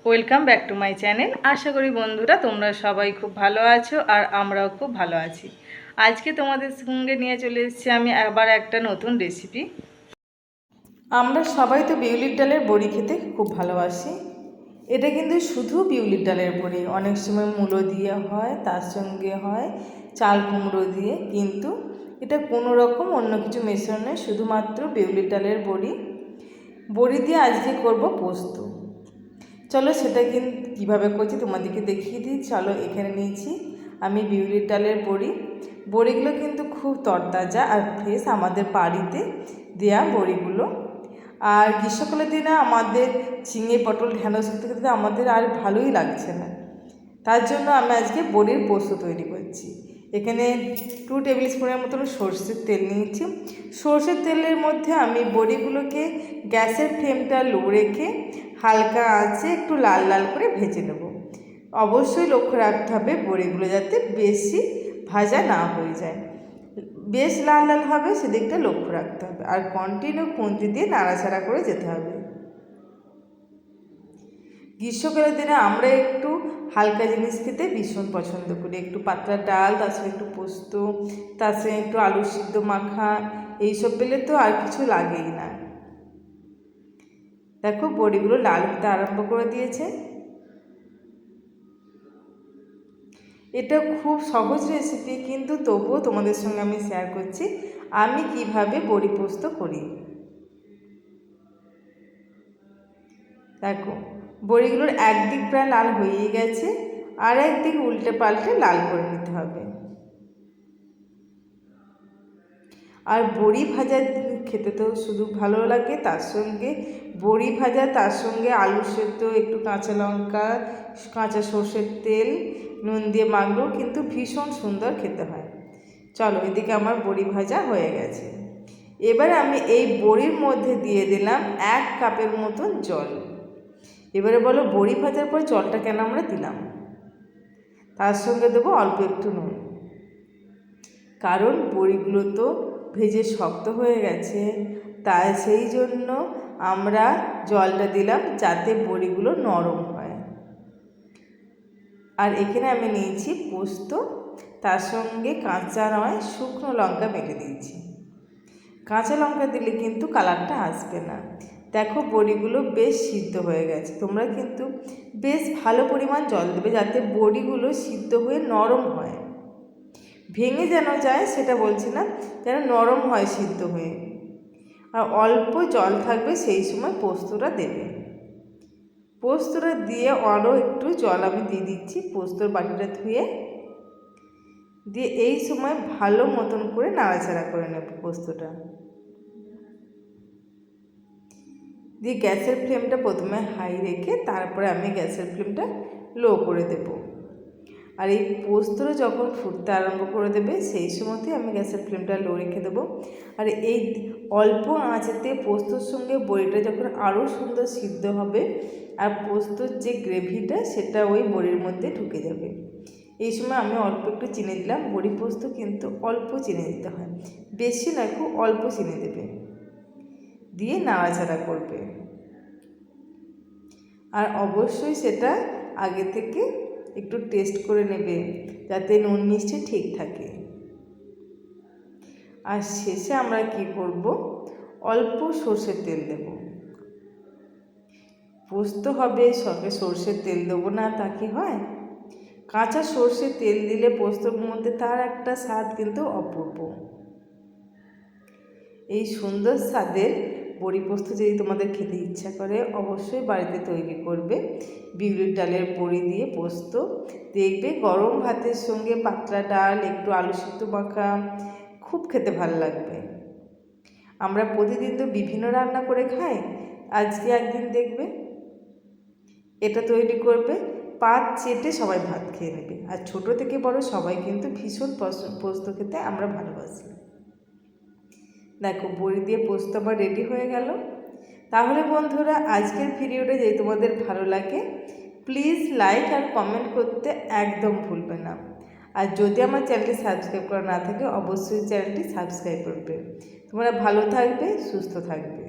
Welcome back to my channel. আশা করি বন্ধুরা তোমরা সবাই খুব ভালো আছো আর আমরাও খুব ভালো আছি। আজকে তোমাদের সঙ্গে নিয়ে চলে এসেছি আমি আবার একটা নতুন রেসিপি। আমরা সবাই তো বিউলির ডালের বড়ি খেতে খুব ভালোবাসি। এটা কিন্তু শুধু বিউলির ডালের বড়ি, অনেক সময় মূলো দিয়ে হয়, তার সঙ্গে হয় চাল কুমড়ো দিয়ে, কিন্তু এটা কোনো রকম অন্য কিছু মেশানো নয়, শুধুমাত্র বিউলির ডালের বড়ি। বড়ি দিয়ে আজকে করব পোস্ত। চলো সেটা কীভাবে করছি তোমাদেরকে দেখিয়ে দিই। চলো, এখানে নিয়েছি আমি বিউলির ডালের বড়ি। বড়িগুলো কিন্তু খুব তরতাজা আর ফ্রেশ, আমাদের বাড়িতে দেয়া বড়িগুলো। আর গ্রীষ্মকালের দিনে আমাদের ঝিঙে পটল ঢ্যাঁড়স খেতে খেতে আমাদের আর ভালোই লাগছে না, তার জন্য আমি আজকে বড়ির পোস্ত তৈরি করছি। এখানে 2 টেবিল স্পুনের মতন সর্ষের তেল নিয়েছি। সর্ষের তেলের মধ্যে আমি বড়িগুলোকে গ্যাসের ফ্লেমটা লো রেখে হালকা আঁচে একটু লাল লাল করে ভেজে নেব। অবশ্যই লক্ষ্য রাখতে হবে বড়িগুলো যাতে বেশি ভাজা না হয়ে যায়, বেশ লাল লাল হবে সেদিকটা লক্ষ্য রাখতে হবে। আর কন্টিনিউ খুন্তি দিয়ে নাড়াচাড়া করে যেতে হবে। গ্রীষ্মকালের দিনে আমরা একটু হালকা জিনিস খেতে ভীষণ পছন্দ করি। একটু পাতলা ডাল, তার সঙ্গে একটু পোস্ত, তার সঙ্গে একটু আলু সিদ্ধ মাখা, এইসব পেলে তো আর কিছু লাগেই না। দেখো বড়িগুলো লাল হতে আরম্ভ করে দিয়েছে। এটা খুব সহজ রেসিপি, কিন্তু তবুও তোমাদের সঙ্গে আমি শেয়ার করছি আমি কিভাবে বড়ি পোস্ত করি। দেখো বড়িগুলোর একদিক প্রায় লাল হয়েই গেছে, আর একদিক উল্টে পাল্টে লাল করে নিতে হবে। আর বড়ি ভাজা খেতে তো শুধু ভালো লাগে, তার সঙ্গে বড়ি ভাজা, তার সঙ্গে আলু সেদ্ধ, একটু কাঁচা লঙ্কা, কাঁচা সর্ষের তেল, নুন দিয়ে মাখলেও কিন্তু ভীষণ সুন্দর খেতে হয়। চলো, এদিকে আমার বড়ি ভাজা হয়ে গেছে। এবার আমি এই বড়ির মধ্যে দিয়ে দিলাম 1 কাপের মতন জল। এবারে বলো বড়ি ভাজার পর জলটা কেন আমরা দিলাম? তার সঙ্গে দেবো অল্প একটু নুন, কারণ বড়িগুলো তো ভেজে শক্ত হয়ে গেছে, তাই সেই জন্য আমরা জলটা দিলাম যাতে বড়িগুলো নরম হয়। আর এখানে আমি নিয়েছি পোস্ত, তার সঙ্গে কাঁচা নয় শুকনো লঙ্কা বেটে দিয়েছি। কাঁচা লঙ্কা দিলে কিন্তু কালারটা আসবে না। দেখো বড়িগুলো বেশ সিদ্ধ হয়ে গেছে। তোমরা কিন্তু বেশ ভালো পরিমাণ জল দেবে যাতে বড়িগুলো সিদ্ধ হয়ে নরম হয়, ভেঙে যেন যায় সেটা বলছি না, যেন নরম হয় সিদ্ধ হয়ে। আর অল্প জল থাকবে সেই সময় পোস্তটা দেবে। পোস্তটা দিয়ে আরও একটু জল আমি দিয়ে দিচ্ছি, পোস্তর বাটিটা ধুয়ে দিয়ে এই সময় ভালো মতন করে নাড়াচাড়া করে নেব পোস্তটা দিয়ে। গ্যাসের ফ্লেমটা প্রথমে হাই রেখে তারপরে আমি গ্যাসের ফ্লেমটা লো করে দেব। আর এই পোস্তটা যখন ফুটতে আরম্ভ করে দেবে সেই সময়তেই আমি গ্যাসের ফ্লেমটা লো রেখে দেবো। আর এই অল্প আঁচেতে পোস্তর সঙ্গে বড়িটা যখন আরও সুন্দর সিদ্ধ হবে আর পোস্তর যে গ্রেভিটা সেটা ওই বড়ির মধ্যে ঢুকে যাবে, এই সময় আমি অল্প একটু চিনি দিলাম। বড়ি পোস্ত কিন্তু অল্প চিনি দিতে হয়, বেশি নয়, খুব অল্প চিনি দেবে, দিয়ে নাড়াচাড়া করবে। আর অবশ্যই সেটা আগে থেকে একটু টেস্ট করে নেবে যাতে নুন মিষ্টি ঠিক থাকে। আর শেষে আমরা কি করব, অল্প সর্ষের তেল দেব। পোস্ত হবে সঙ্গে সর্ষের তেল দেবো না তা কি হয়? কাঁচা সর্ষের তেল দিলে পোস্তর মধ্যে তার একটা স্বাদ কিন্তু অপূর্ব। এই সুন্দর স্বাদের বড়ি পোস্ত যদি তোমাদের খেতে ইচ্ছা করে অবশ্যই বাড়িতে তৈরি করবে। বিউলির ডালের বড়ি দিয়ে পোস্ত, দেখবে গরম ভাতের সঙ্গে পাতলা ডাল, একটু আলু সিদ্ধ মাখা, খুব খেতে ভালো লাগবে। আমরা প্রতিদিন তো বিভিন্ন রান্না করে খাই, আজকে একদিন দেখবে এটা তৈরি করবে, পাত চেটে সবাই ভাত খেয়ে নেবে। আর ছোটো থেকে বড় সবাই কিন্তু ভীষণ পোস্ত খেতে আমরা ভালোবাসি। দেখো বড়ি দিয়ে পোস্ত আমার রেডি হয়ে গেল। তাহলে বন্ধুরা আজকের ভিডিওটা যদি তোমাদের ভালো লাগে প্লিজ লাইক আর কমেন্ট করতে একদম ভুলবে না। আর যদি আমার চ্যানেলটি সাবস্ক্রাইব করা না থাকে অবশ্যই চ্যানেলটি সাবস্ক্রাইব করবে। তোমরা ভালো থাকবে, সুস্থ থাকবে।